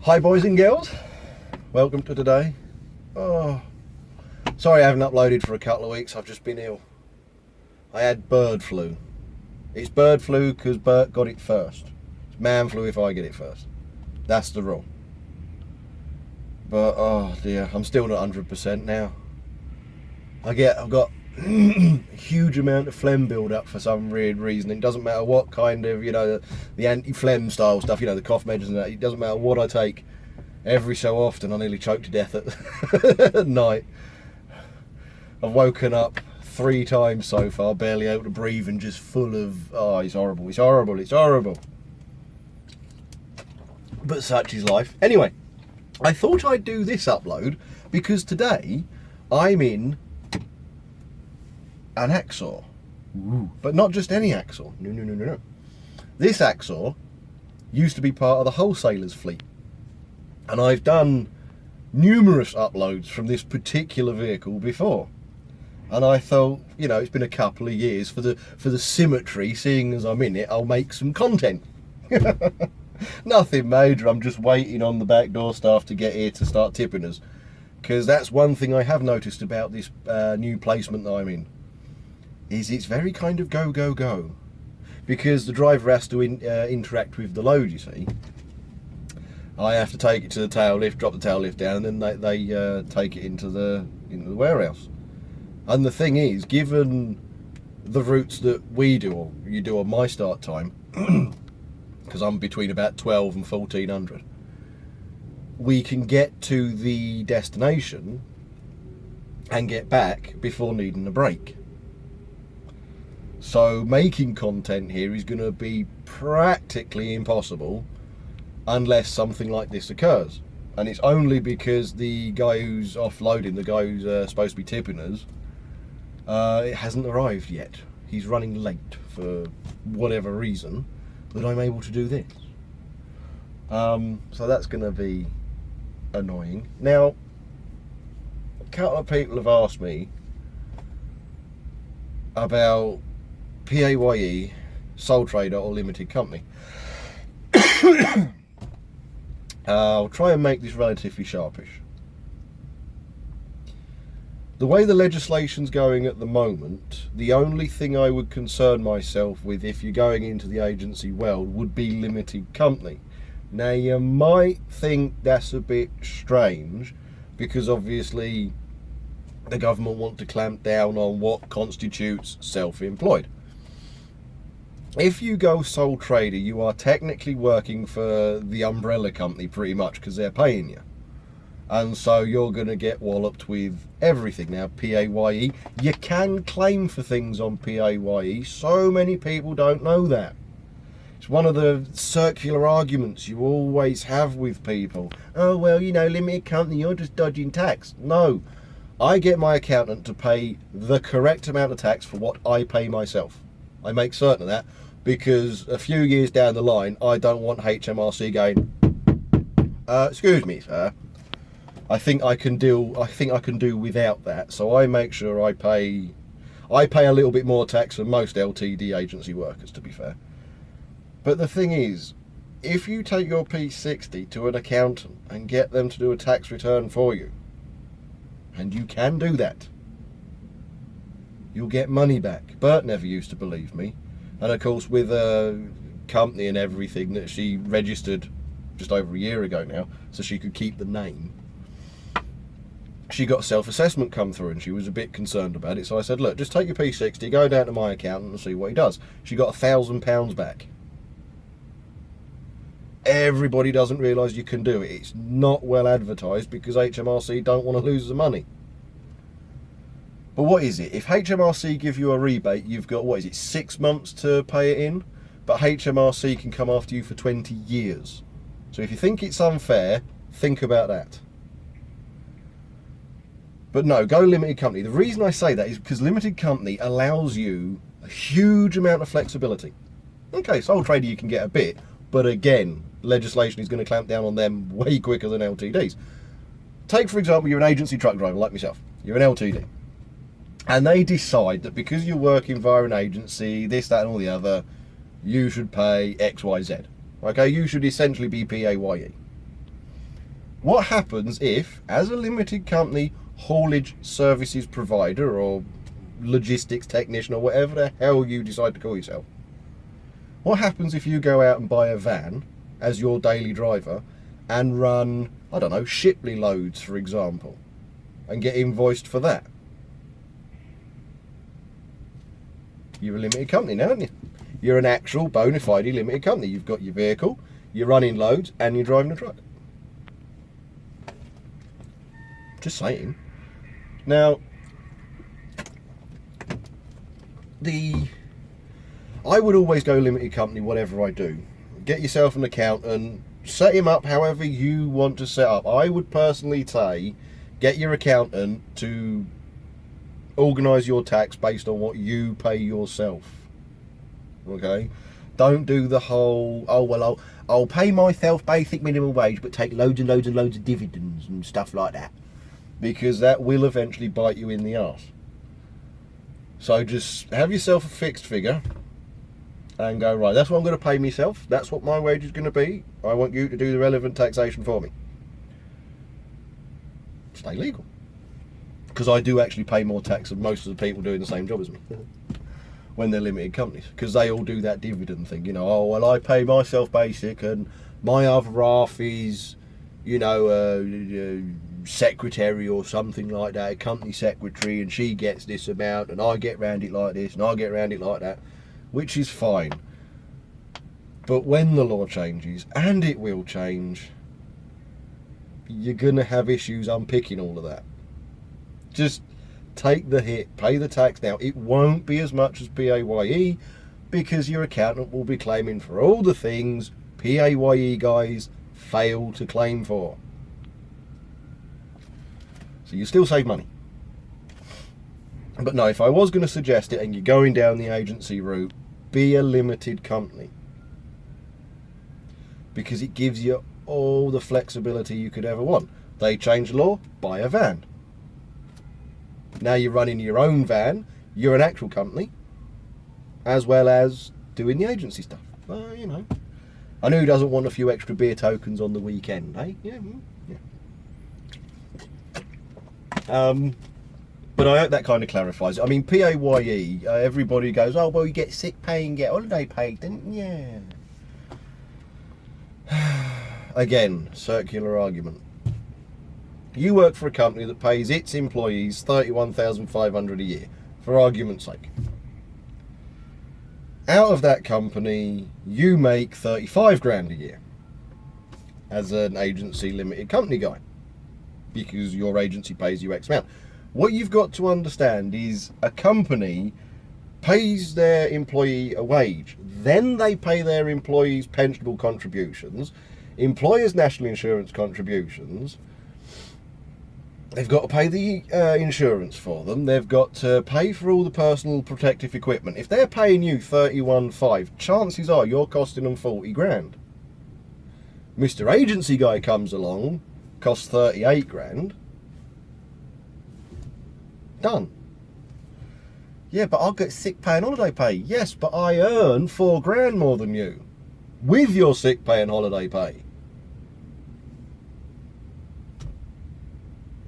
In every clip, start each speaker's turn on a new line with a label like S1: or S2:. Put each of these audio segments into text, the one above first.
S1: Hi boys and girls, welcome to today. Oh, sorry I haven't uploaded for a couple of weeks, I've just been ill. I had bird flu. It's bird flu because Bert got it first. It's man flu if I get it first. That's the rule. But oh dear, I'm still not 100% now. I've got a huge amount of phlegm build up for some weird reason. It doesn't matter what kind of, the anti-phlegm style stuff, the cough medicine and that. It doesn't matter what I take. Every so often I nearly choke to death at night. I've woken up 3 times so far, barely able to breathe and just full of, oh, it's horrible, it's horrible, it's horrible. But such is life. Anyway, I thought I'd do this upload because today I'm in an hacksaw. Ooh. But not just any hacksaw. No. This hacksaw used to be part of the wholesalers fleet. And I've done numerous uploads from this particular vehicle before. And I thought, it's been a couple of years for the symmetry, seeing as I'm in it, I'll make some content. Nothing major, I'm just waiting on the back door staff to get here to start tipping us. Because that's one thing I have noticed about this new placement that I'm in. Is it's very kind of go, go, go. Because the driver has to interact with the load, you see. I have to take it to the tail lift, drop the tail lift down, and then they take it into the warehouse. And the thing is, given the routes that we do, or you do on my start time, because I'm between about 12 and 1400, we can get to the destination and get back before needing a break. So making content here is going to be practically impossible unless something like this occurs. And it's only because the guy who's offloading, the guy who's supposed to be tipping us, it hasn't arrived yet. He's running late for whatever reason, that I'm able to do this. So that's going to be annoying. Now, a couple of people have asked me about PAYE, sole trader or limited company. I'll try and make this relatively sharpish. The way the legislation's going at the moment, the only thing I would concern myself with if you're going into the agency world would be limited company. Now you might think that's a bit strange because obviously the government want to clamp down on what constitutes self-employed. If you go sole trader, you are technically working for the umbrella company pretty much because they're paying you. And so you're going to get walloped with everything. Now, PAYE, you can claim for things on PAYE. So many people don't know that. It's one of the circular arguments you always have with people. Oh, well, limited company, you're just dodging tax. No, I get my accountant to pay the correct amount of tax for what I pay myself. I make certain of that because a few years down the line, I don't want HMRC going, excuse me, sir. I think I can do without that. So I make sure I pay a little bit more tax than most LTD agency workers, to be fair. But the thing is, if you take your P60 to an accountant and get them to do a tax return for you, and you can do that, you'll get money back. Bert never used to believe me. And of course, with a company and everything that she registered just over a year ago now, so she could keep the name, she got self-assessment come through and she was a bit concerned about it. So I said, look, just take your P60, go down to my accountant and see what he does. She got £1,000 back. Everybody doesn't realise you can do it. It's not well advertised because HMRC don't want to lose the money. But what is it? If HMRC give you a rebate, you've got, 6 months to pay it in? But HMRC can come after you for 20 years. So if you think it's unfair, think about that. But no, go limited company. The reason I say that is because limited company allows you a huge amount of flexibility. Okay, sole trader you can get a bit, but again, legislation is going to clamp down on them way quicker than LTDs. Take, for example, you're an agency truck driver like myself. You're an LTD. And they decide that because you're working via an agency, this, that and all the other, you should pay X, Y, Z. Okay, you should essentially be PAYE. What happens if, as a limited company haulage services provider or logistics technician or whatever the hell you decide to call yourself, what happens if you go out and buy a van as your daily driver and run, I don't know, Shipley loads, for example, and get invoiced for that? You're a limited company now, aren't you? You're an actual bona fide limited company. You've got your vehicle, you're running loads, and you're driving a truck. Just saying. Now, I would always go limited company, whatever I do. Get yourself an accountant, set him up however you want to set up. I would personally say, get your accountant to organise your tax based on what you pay yourself. Okay? Don't do the whole, oh well, I'll pay myself basic minimum wage but take loads and loads and loads of dividends and stuff like that. Because that will eventually bite you in the arse. So just have yourself a fixed figure and go, right, that's what I'm going to pay myself. That's what my wage is going to be. I want you to do the relevant taxation for me. Stay legal. Because I do actually pay more tax than most of the people doing the same job as me when they're limited companies. Because they all do that dividend thing. You know, oh, well, I pay myself basic and my other half is, you know, secretary or something like that, a company secretary, and she gets this amount and I get round it like this and I get round it like that, which is fine. But when the law changes, and it will change, you're gonna have issues unpicking all of that. Just take the hit, pay the tax now. It won't be as much as PAYE because your accountant will be claiming for all the things PAYE guys fail to claim for. So you still save money. But no, if I was going to suggest it and you're going down the agency route, be a limited company. Because it gives you all the flexibility you could ever want. They change the law, buy a van. Now you're running your own van, you're an actual company, as well as doing the agency stuff. You know. I know who doesn't want a few extra beer tokens on the weekend, eh? Yeah. But I hope that kind of clarifies it. I mean, PAYE, everybody goes, oh, well, you get sick pay and get holiday pay, didn't you? Again, circular argument. You work for a company that pays its employees $31,500 a year, for argument's sake. Out of that company, you make 35 grand a year as an agency limited company guy, because your agency pays you X amount. What you've got to understand is a company pays their employee a wage, then they pay their employees pensionable contributions, employers' national insurance contributions. They've got to pay the insurance for them. They've got to pay for all the personal protective equipment. If they're paying you 31.5, chances are you're costing them 40 grand. Mr. Agency guy comes along, costs 38 grand. Done. Yeah, but I'll get sick pay and holiday pay. Yes, but I earn 4 grand more than you with your sick pay and holiday pay.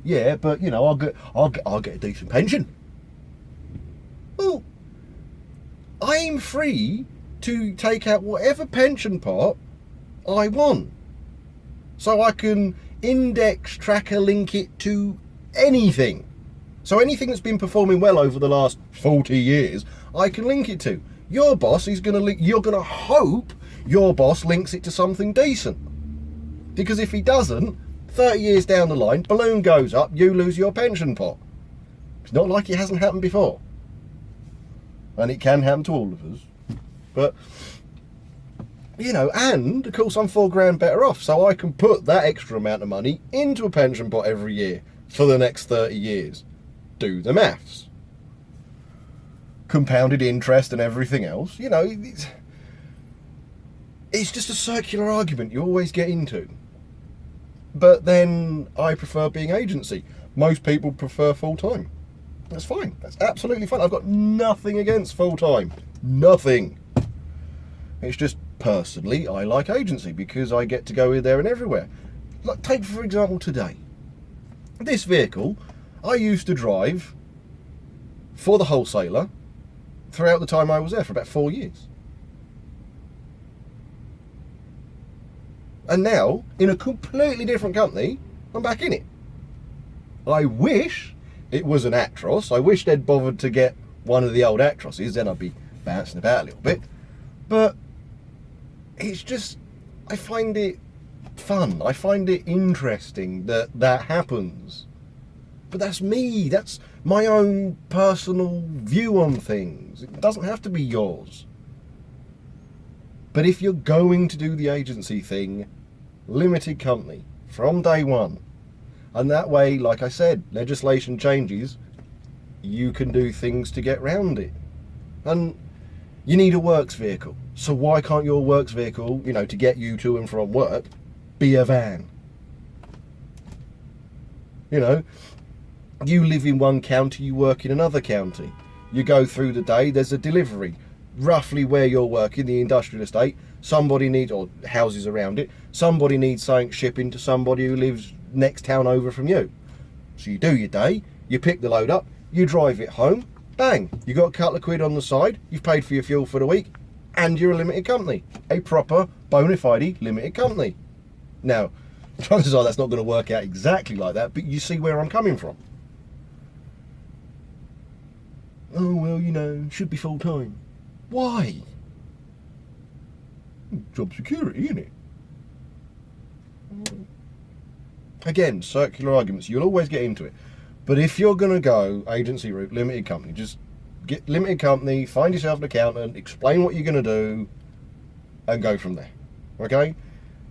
S1: Yeah, but you know, I'll get a decent pension. Well, I'm free to take out whatever pension pot I want. So I can index, tracker, link it to anything. So anything that's been performing well over the last 40 years, I can link it to. Your boss is going to link, you're going to hope your boss links it to something decent. Because if he doesn't, 30 years down the line, balloon goes up, you lose your pension pot. It's not like it hasn't happened before. And it can happen to all of us. But, you know, and of course I'm 4 grand better off, so I can put that extra amount of money into a pension pot every year for the next 30 years. Do the maths. Compounded interest and everything else. You know, it's just a circular argument you always get into. But then I prefer being agency. Most people prefer full-time. That's fine. That's absolutely fine. I've got nothing against full-time. Nothing. It's just personally I like agency because I get to go in there and everywhere. Like, take for example today. This vehicle, I used to drive for the wholesaler throughout the time I was there for about 4 years. And now, in a completely different company, I'm back in it. I wish it was an Actros. I wish they'd bothered to get one of the old Actroses, then I'd be bouncing about a little bit. But it's just, I find it fun. I find it interesting that that happens. But that's me. That's my own personal view on things. It doesn't have to be yours. But if you're going to do the agency thing, limited company from day one. And that way, like I said, legislation changes, you can do things to get round it. And you need a works vehicle. So why can't your works vehicle, you know, to get you to and from work, be a van? You know, you live in one county, you work in another county. You go through the day, there's a delivery. Roughly where you're working, the industrial estate, somebody needs, or houses around it, somebody needs something shipping to somebody who lives next town over from you. So you do your day, you pick the load up, you drive it home, bang, you got a couple of quid on the side, you've paid for your fuel for the week, and you're a limited company. A proper, bona fide limited company. Now, chances are that's not going to work out exactly like that, but you see where I'm coming from. Oh, well, you know, should be full time. Why? Job security, isn't it? Again, circular arguments. You'll always get into it. But if you're going to go agency route, limited company, just get limited company, find yourself an accountant, explain what you're going to do, and go from there. Okay?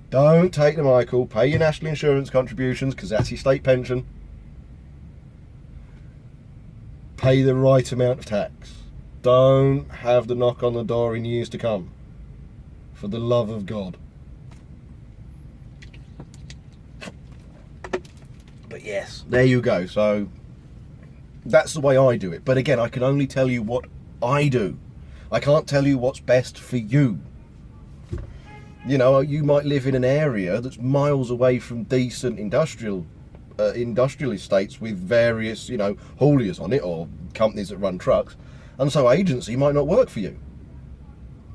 S1: Don't take the Michael, pay your national insurance contributions, because that's your state pension. Pay the right amount of tax. Don't have the knock on the door in years to come. For the love of God. But yes, there you go. So that's the way I do it. But again, I can only tell you what I do. I can't tell you what's best for you. You know, you might live in an area that's miles away from decent industrial estates with various, you know, hauliers on it or companies that run trucks. And so agency might not work for you.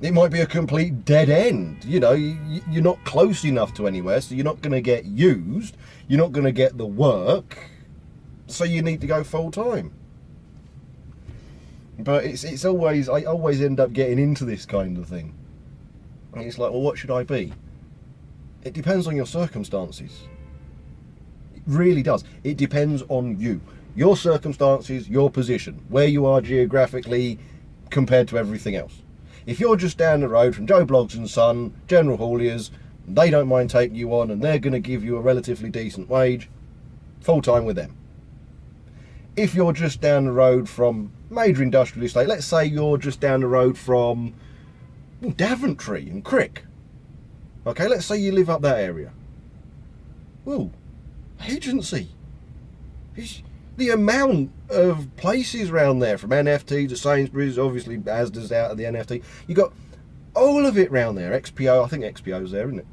S1: It might be a complete dead end. You know, you're not close enough to anywhere, so you're not going to get used. You're not going to get the work. So you need to go full time. But it's always, I always end up getting into this kind of thing. And it's like, well, what should I be? It depends on your circumstances. It really does. It depends on you. Your circumstances, your position, where you are geographically compared to everything else. If you're just down the road from Joe Bloggs and Son, General Hauliers, they don't mind taking you on and they're going to give you a relatively decent wage, full time with them. If you're just down the road from major industrial estate, let's say you're just down the road from Daventry and Crick. Okay, let's say you live up that area. Well, agency. The amount of places around there, from NFT to Sainsbury's, obviously Asda's out of the NFT. You got all of it round there. XPO, I think XPO's there, isn't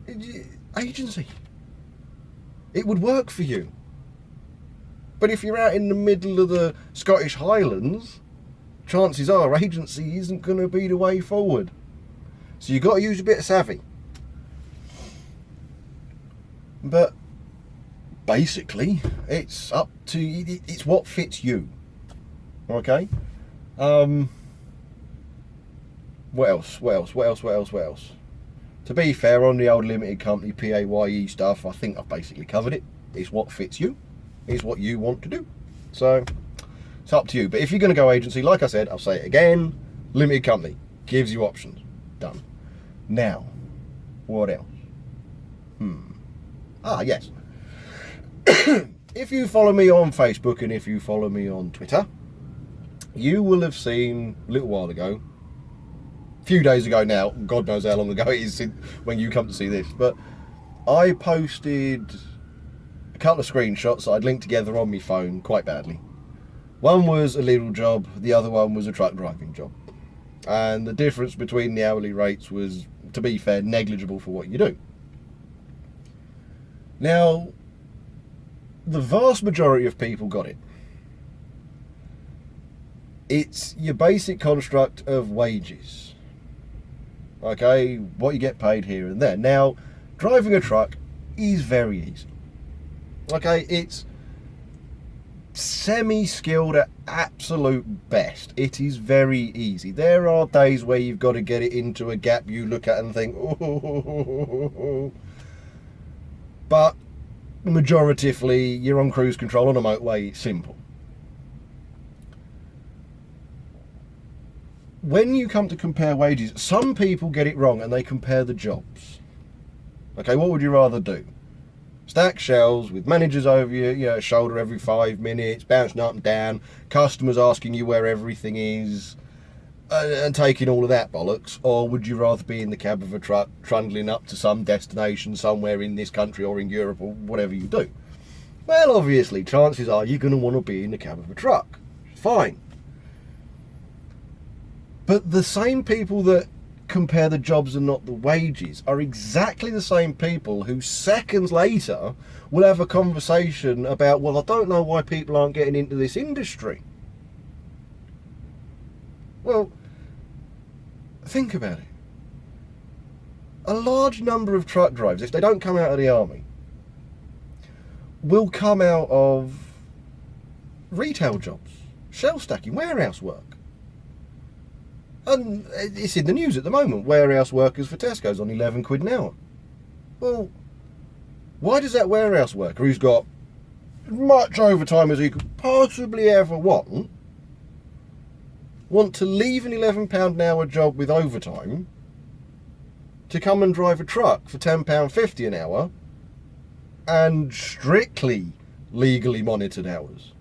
S1: it? Agency. It would work for you. But if you're out in the middle of the Scottish Highlands, chances are agency isn't going to be the way forward. So you've got to use a bit of savvy. But basically, it's up to, it's what fits you. Okay? What else? To be fair, on the old limited company PAYE stuff, I think I've basically covered it. It's what fits you. It's what you want to do. So, it's up to you. But if you're going to go agency, like I said, I'll say it again, limited company gives you options. Done. Now, what else? Yes. If you follow me on Facebook and if you follow me on Twitter, you will have seen a little while ago, a few days ago now, God knows how long ago it is when you come to see this, but I posted a couple of screenshots that I'd linked together on my phone quite badly. One was a little job, the other one was a truck driving job. And the difference between the hourly rates was, to be fair, negligible for what you do. Now, the vast majority of people got it. It's your basic construct of wages. Okay, what you get paid here and there. Now, driving a truck is very easy. Okay, it's semi-skilled at absolute best. It is very easy. There are days where you've got to get it into a gap you look at and think, oh. But majoritively, you're on cruise control on a motorway. It's simple. When you come to compare wages, some people get it wrong and they compare the jobs. Okay, what would you rather do? Stack shelves with managers over your shoulder every 5 minutes, bouncing up and down, customers asking you where everything is, and taking all of that bollocks? Or would you rather be in the cab of a truck, trundling up to some destination somewhere in this country or in Europe or whatever you do? Well, obviously, chances are you're going to want to be in the cab of a truck. Fine. But the same people that compare the jobs and not the wages are exactly the same people who seconds later will have a conversation about, well, I don't know why people aren't getting into this industry. Well, think about it. A large number of truck drivers, if they don't come out of the army, will come out of retail jobs, shelf stacking, warehouse work. And it's in the news at the moment, warehouse workers for Tesco's on 11 quid an hour. Well, why does that warehouse worker, who's got as much overtime as he could possibly ever want to leave an £11 an hour job with overtime to come and drive a truck for £10.50 an hour and strictly legally monitored hours?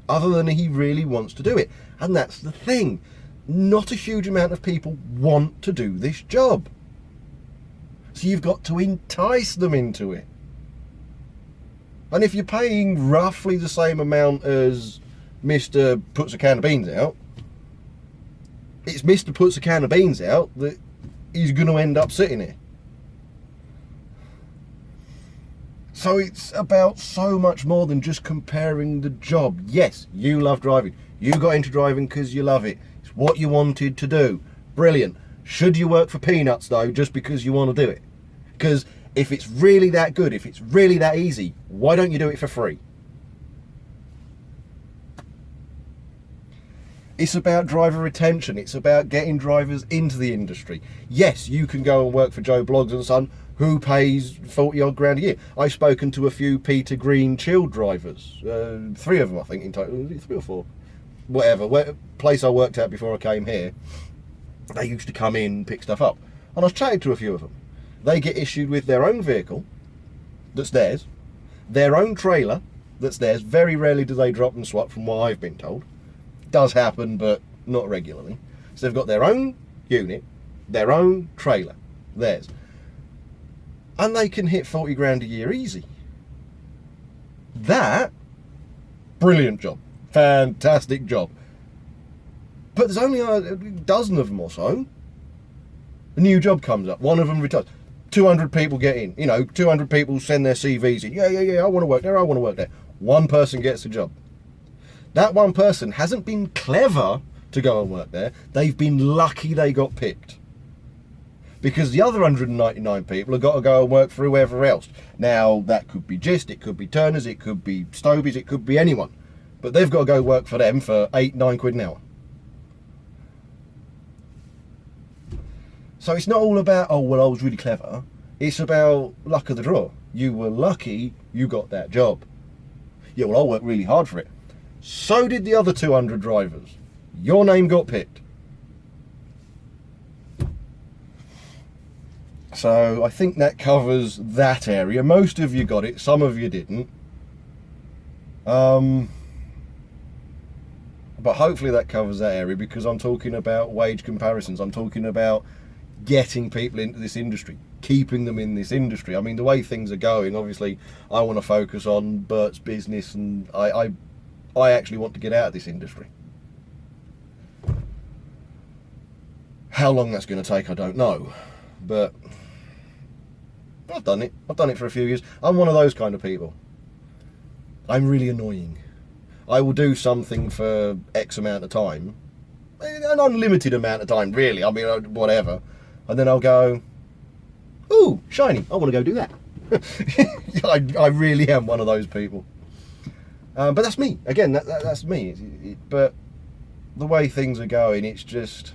S1: Other than he really wants to do it. And that's the thing. Not a huge amount of people want to do this job. So you've got to entice them into it. And if you're paying roughly the same amount as Mr. puts a can of beans out, it's Mr. puts a can of beans out that he's going to end up sitting here. So it's about so much more than just comparing the job. Yes, you love driving. You got into driving because you love it. It's what you wanted to do. Brilliant. Should you work for peanuts, though, just because you want to do it? Because if it's really that good, if it's really that easy, why don't you do it for free? It's about driver retention. It's about getting drivers into the industry. Yes, you can go and work for Joe Bloggs and Son, who pays 40 odd grand a year. I've spoken to a few Peter Green chilled drivers. 3 of them, I think, in total. 3 or 4. Whatever. Place I worked at before I came here, they used to come in and pick stuff up. And I was chatting to a few of them. They get issued with their own vehicle, that's theirs, their own trailer, that's theirs. Very rarely do they drop and swap, from what I've been told. Does happen, but not regularly. So they've got their own unit, their own trailer, theirs. And they can hit 40 grand a year easy. That, brilliant job. Fantastic job. But there's only a dozen of them or so. A new job comes up. One of them retires. 200 people get in. 200 people send their CVs in. Yeah, I want to work there, I want to work there. One person gets a job. That one person hasn't been clever to go and work there. They've been lucky they got picked. Because the other 199 people have got to go and work for whoever else. Now, that could be Gist, it could be Turners, it could be Stobies, it could be anyone. But they've got to go work for them for 8-9 quid an hour. So it's not all about, oh, well, I was really clever. It's about luck of the draw. You were lucky you got that job. Yeah, well, I worked really hard for it. So did the other 200 drivers. Your name got picked. So I think that covers that area. Most of you got it, some of you didn't. But hopefully that covers that area, because I'm talking about wage comparisons. I'm talking about getting people into this industry, keeping them in this industry. I mean, the way things are going, obviously I want to focus on Bert's business, and I actually want to get out of this industry. How long that's going to take, I don't know. But I've done it. I've done it for a few years. I'm one of those kind of people. I'm really annoying. I will do something for X amount of time, an unlimited amount of time, really. I mean, whatever. And then I'll go, ooh, shiny, I want to go do that. I really am one of those people. But that's me. Again, that's me. But the way things are going, it's just,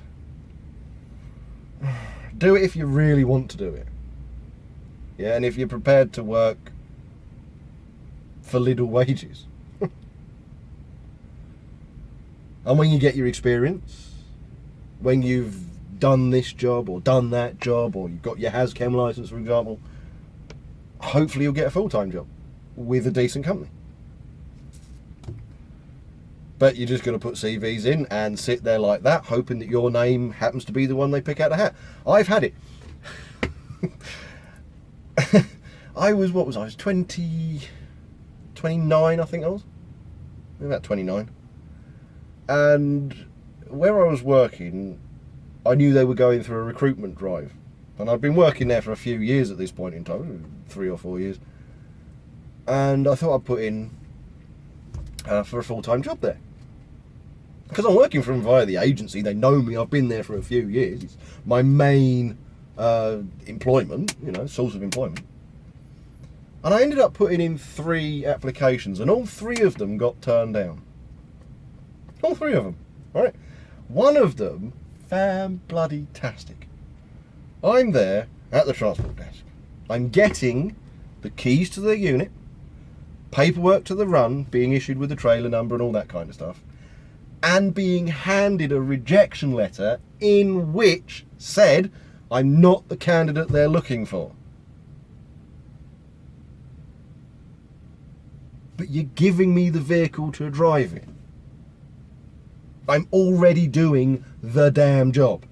S1: do it if you really want to do it. Yeah, and if you're prepared to work for little wages. And when you get your experience, when you've done this job or done that job, or you've got your HAZChem license, for example, hopefully you'll get a full-time job with a decent company. But you're just going to put CVs in and sit there like that, hoping that your name happens to be the one they pick out of the hat. I've had it. I was 29, I think I was. About 29. And where I was working, I knew they were going through a recruitment drive. And I'd been working there for a few years at this point in time, 3 or 4 years. And I thought I'd put in for a full-time job there. Because I'm working for them via the agency, they know me, I've been there for a few years. It's my main employment, source of employment. And I ended up putting in 3 applications, and all 3 of them got turned down. All 3 of them, right? One of them, fan-bloody-tastic. I'm there at the transport desk. I'm getting the keys to the unit, paperwork to the run, being issued with the trailer number and all that kind of stuff, and being handed a rejection letter in which said, I'm not the candidate they're looking for. But you're giving me the vehicle to drive in. I'm already doing the damn job.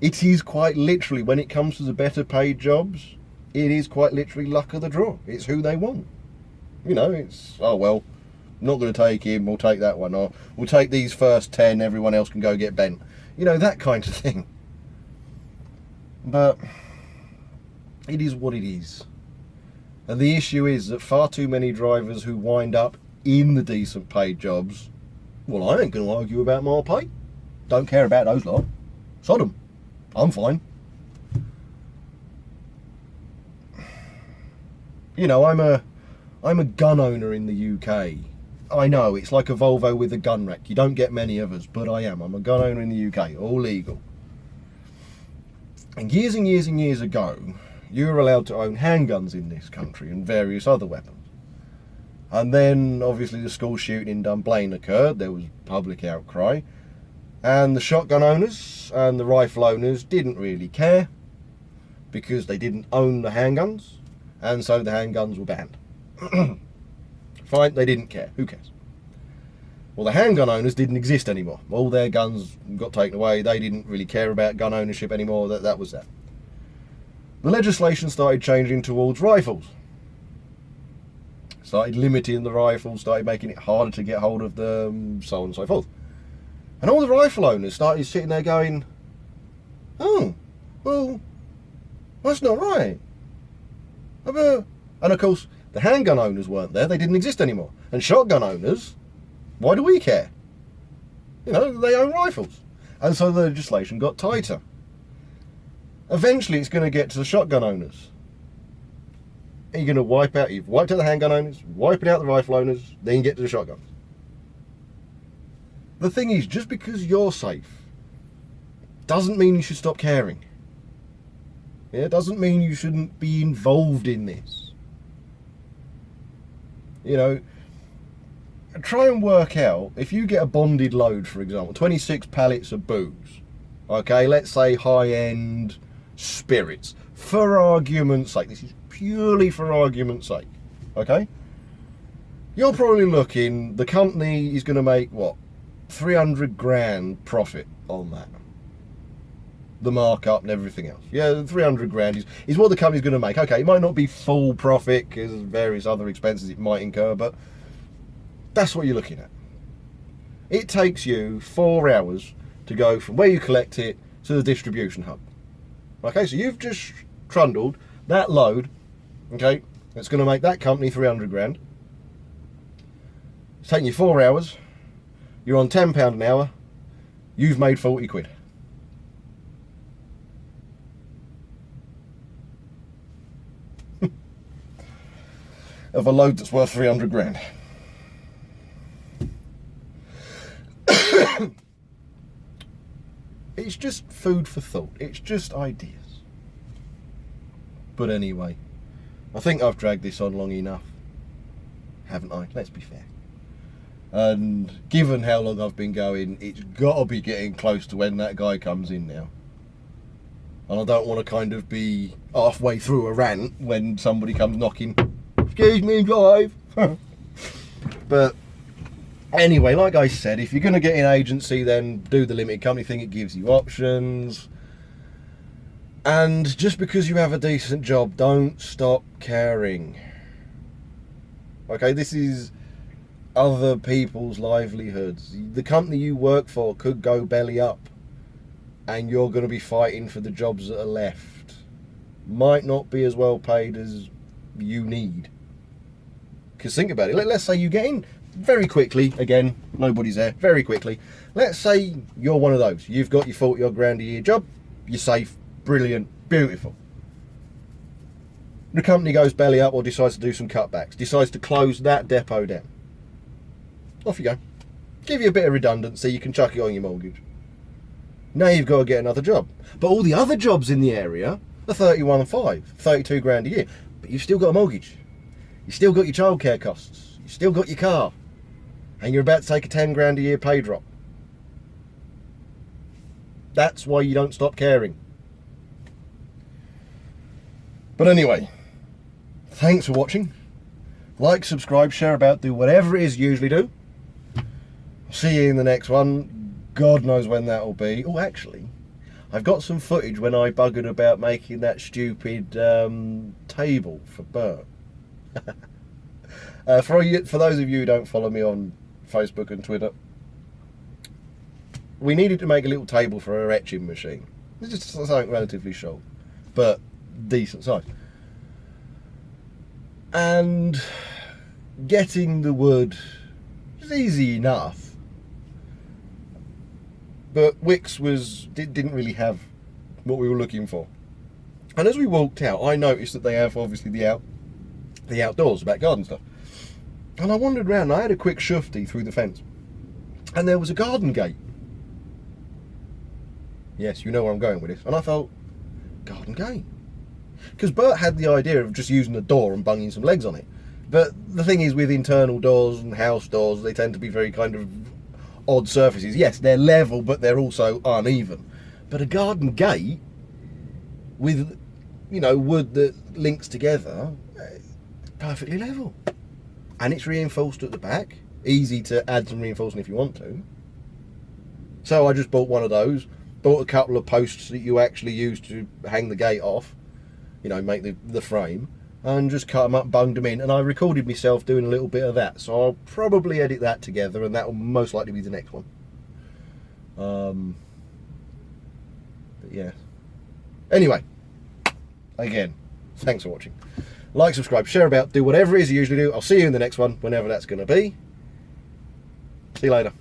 S1: It is quite literally, when it comes to the better paid jobs, it is quite literally luck of the draw. It's who they want. It's, oh well, not going to take him, we'll take that one. Or we'll take these first 10, everyone else can go get bent. That kind of thing. But it is what it is. And the issue is that far too many drivers who wind up in the decent paid jobs, well, I ain't going to argue about my pay. Don't care about those lot. Sod 'em. I'm fine. I'm a gun owner in the UK. I know, it's like a Volvo with a gun rack. You don't get many of us, but I am. I'm a gun owner in the UK, all legal. And years and years and years ago, you were allowed to own handguns in this country and various other weapons. And then, obviously, the school shooting in Dunblane occurred. There was public outcry. And the shotgun owners and the rifle owners didn't really care because they didn't own the handguns, and so the handguns were banned. Fine, they didn't care. Who cares? Well, the handgun owners didn't exist anymore. All their guns got taken away. They didn't really care about gun ownership anymore. That was that. The legislation started changing towards rifles. Started limiting the rifles, started making it harder to get hold of them, so on and so forth. And all the rifle owners started sitting there going, oh, well, that's not right. And of course, the handgun owners weren't there. They didn't exist anymore. And shotgun owners, why do we care? They own rifles. And so the legislation got tighter. Eventually, it's going to get to the shotgun owners. And you're going to you've wiped out the handgun owners, wiping out the rifle owners, then you get to the shotguns. The thing is, just because you're safe doesn't mean you should stop caring. Yeah, it doesn't mean you shouldn't be involved in this. Try and work out, if you get a bonded load, for example, 26 pallets of booze, okay, let's say high-end spirits, for argument's sake, this is purely for argument's sake, okay? You're probably looking, the company is going to make, 300 grand profit on that. The markup and everything else. Yeah, 300 grand is what the company's going to make. Okay, it might not be full profit because various other expenses it might incur, but that's what you're looking at. It takes you 4 hours to go from where you collect it to the distribution hub. Okay, so you've just trundled that load, okay, it's going to make that company 300 grand. It's taking you 4 hours, you're on £10 an hour, you've made 40 quid. Of a load that's worth 300 grand. It's just food for thought. It's just ideas. But anyway, I think I've dragged this on long enough, haven't I? Let's be fair. And given how long I've been going, it's got to be getting close to when that guy comes in now. And I don't want to kind of be halfway through a rant when somebody comes knocking. Excuse me, drive. But anyway, like I said, if you're going to get in agency, then do the limited company thing. It gives you options. And just because you have a decent job, don't stop caring. Okay, this is other people's livelihoods. The company you work for could go belly up, and you're going to be fighting for the jobs that are left. Might not be as well paid as you need. Because think about it, let's say you get in very quickly, again, nobody's there, very quickly. Let's say you're one of those. You've got your 40 odd grand a year job, you're safe, brilliant, beautiful. The company goes belly up or decides to do some cutbacks, decides to close that depot down. Off you go. Give you a bit of redundancy, you can chuck it on your mortgage. Now you've got to get another job. But all the other jobs in the area are 31.5, 32 grand a year. But you've still got a mortgage. You've still got your childcare costs. You've still got your car. And you're about to take a 10 grand a year pay drop. That's why you don't stop caring. But anyway, thanks for watching. Like, subscribe, share about, do whatever it is you usually do. See you in the next one. God knows when that will be. Oh, actually, I've got some footage when I buggered about making that stupid table for Bert. For those of you who don't follow me on Facebook and Twitter, we needed to make a little table for our etching machine. It's just something relatively short, but decent size. And getting the wood was easy enough, but Wix didn't really have what we were looking for. And as we walked out, I noticed that they have obviously the outdoors, the back garden stuff. And I wandered around, and I had a quick shufty through the fence, and there was a garden gate. Yes, you know where I'm going with this. And I thought, garden gate? Because Bert had the idea of just using a door and bunging some legs on it. But the thing is, with internal doors and house doors, they tend to be very kind of odd surfaces. Yes, they're level, but they're also uneven. But a garden gate with, you know, wood that links together, perfectly level. And it's reinforced at the back. Easy to add some reinforcement if you want to. So I just bought one of those. Bought a couple of posts that you actually use to hang the gate off. You know, make the frame. And just cut them up, bunged them in. And I recorded myself doing a little bit of that. So I'll probably edit that together, and that will most likely be the next one. But yeah. Anyway. Again, thanks for watching. Like, subscribe, share about, do whatever it is you usually do. I'll see you in the next one, whenever that's going to be. See you later.